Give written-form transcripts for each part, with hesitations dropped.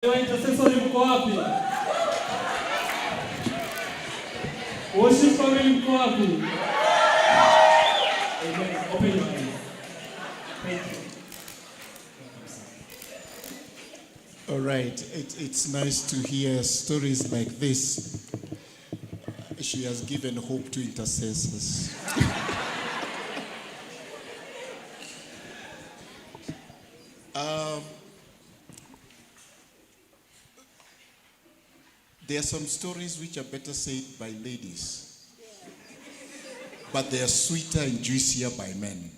Intercessor mko wapi? Worship family mko wapi? Amen. Open your eyes. Thank you. All right, it's nice to hear stories like this. She has given hope to intercessors. There are some stories which are better said by ladies, but they are sweeter and juicier by men.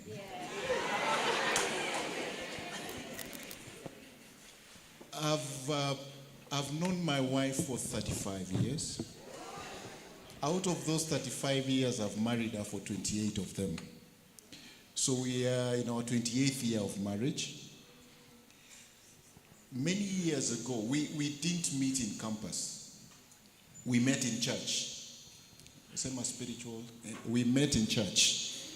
I've known my wife for 35 years. Out of those 35 years, I've married her for 28 of them. So we are in our 28th year of marriage. Many years ago, we didn't meet in campus. We met in church. Same as spiritual. We met in church.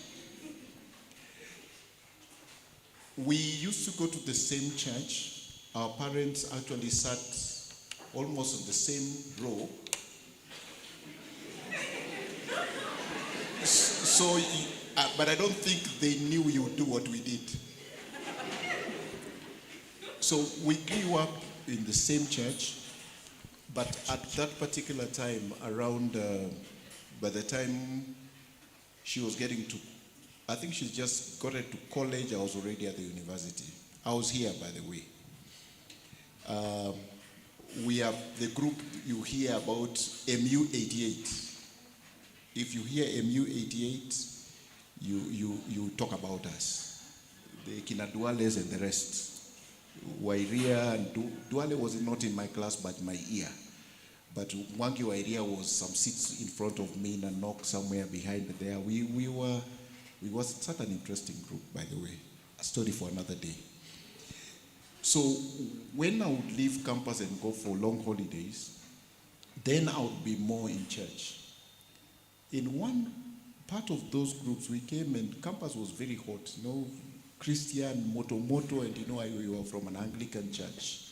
We used to go to the same church. Our parents actually sat almost in the same row. So, but I don't think they knew we would do what we did. So we grew up in the same church. But at that particular time, around, by the time she was getting to, I think she just got into college, I was already at the university. I was here, by the way. We have the group you hear about, MU88. If you hear MU88, you talk about us. The Kinaduales and the rest. Wairia and Duale was not in my class but my ear. But Mwangi Wairia was some seats in front of me in a knock somewhere behind there. We was such an interesting group, by the way. A story for another day. So when I would leave campus and go for long holidays, then I would be more in church. In one part of those groups we came and campus was very hot, you know, Christian, moto, and you know, we were from an Anglican church.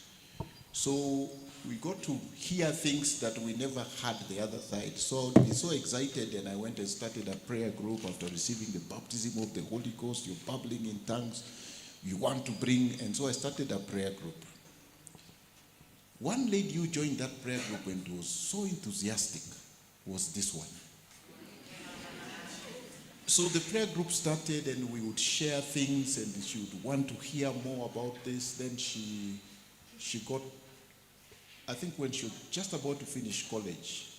So we got to hear things that we never had the other side. So I was so excited, and I went and started a prayer group after receiving the baptism of the Holy Ghost. You're babbling in tongues. You want to bring, and so I started a prayer group. One lady who joined that prayer group and was so enthusiastic was this one. So the prayer group started and we would share things and she would want to hear more about this. Then she got, I think when she was just about to finish college,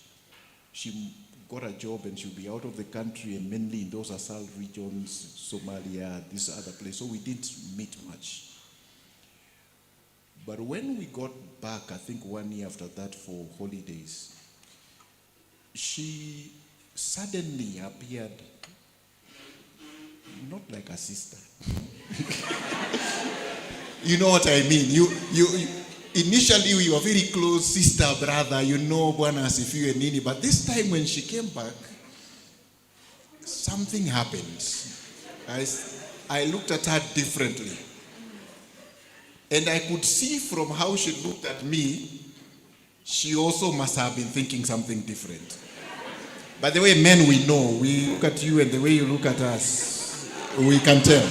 she got a job and she'll be out of the country and mainly in those ASAL regions, Somalia, this other place. So we didn't meet much. But when we got back, I think 1 year after that for holidays, she suddenly appeared not like a sister. You know what I mean? You initially we were very close, sister, brother, you know, Bwana Asifiwe and Nini. But this time when she came back, something happened. I looked at her differently. And I could see from how she looked at me, she also must have been thinking something different. By the way, men, we know. We look at you and the way you look at us, we can tell.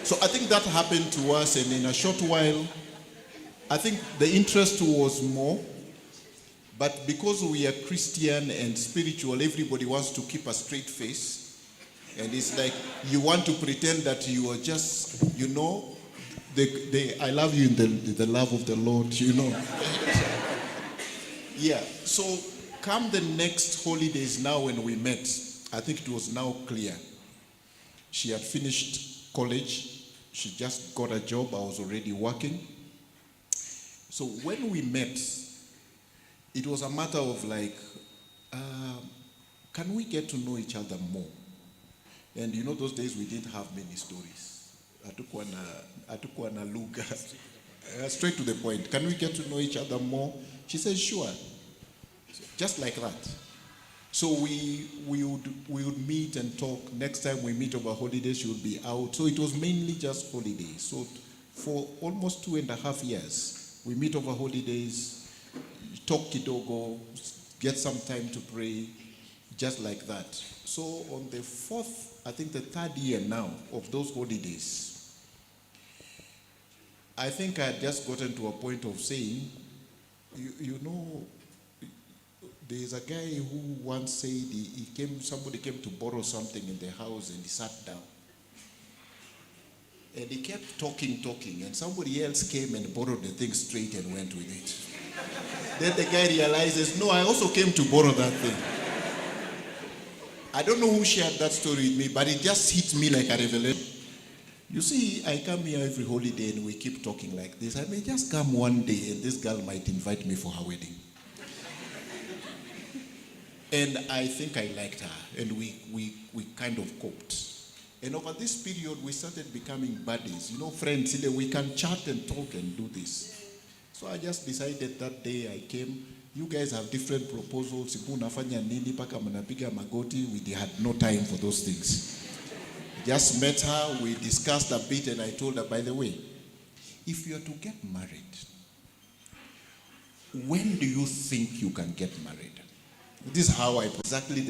So I think that happened to us, and in a short while, I think the interest was more. But because we are Christian and spiritual, everybody wants to keep a straight face. And it's like you want to pretend that you are just, you know, I love you in the love of the Lord, you know. Yeah, so come the next holidays now when we met, I think it was now clear. She had finished college. She just got a job. I was already working. So when we met, it was a matter of like, can we get to know each other more? And you know, those days we didn't have many stories. Hatukuwa lugha. Straight to the point. Can we get to know each other more? She said, sure. Just like that. So we would meet and talk. Next time we meet over holidays, she would be out. So it was mainly just holidays. So for almost 2.5 years, We meet over holidays, talk kidogo, get some time to pray, just like that. So on the fourth, I think the third year now of those holidays, I think I had just gotten to a point of saying, you know, there's a guy who once said somebody came to borrow something in the house and he sat down. And he kept talking, and somebody else came and borrowed the thing straight and went with it. Then the guy realizes, no, I also came to borrow that thing. I don't know who shared that story with me, but it just hit me like a revelation. You see, I come here every holiday and we keep talking like this. I may just come one day and this girl might invite me for her wedding. And I think I liked her, and we kind of coped. And over this period, we started becoming buddies. You know, friends, we can chat and talk and do this. So I just decided that day I came, you guys have different proposals. We had no time for those things. Just met her, we discussed a bit, and I told her, by the way, if you are to get married, when do you think you can get married? This is how I exactly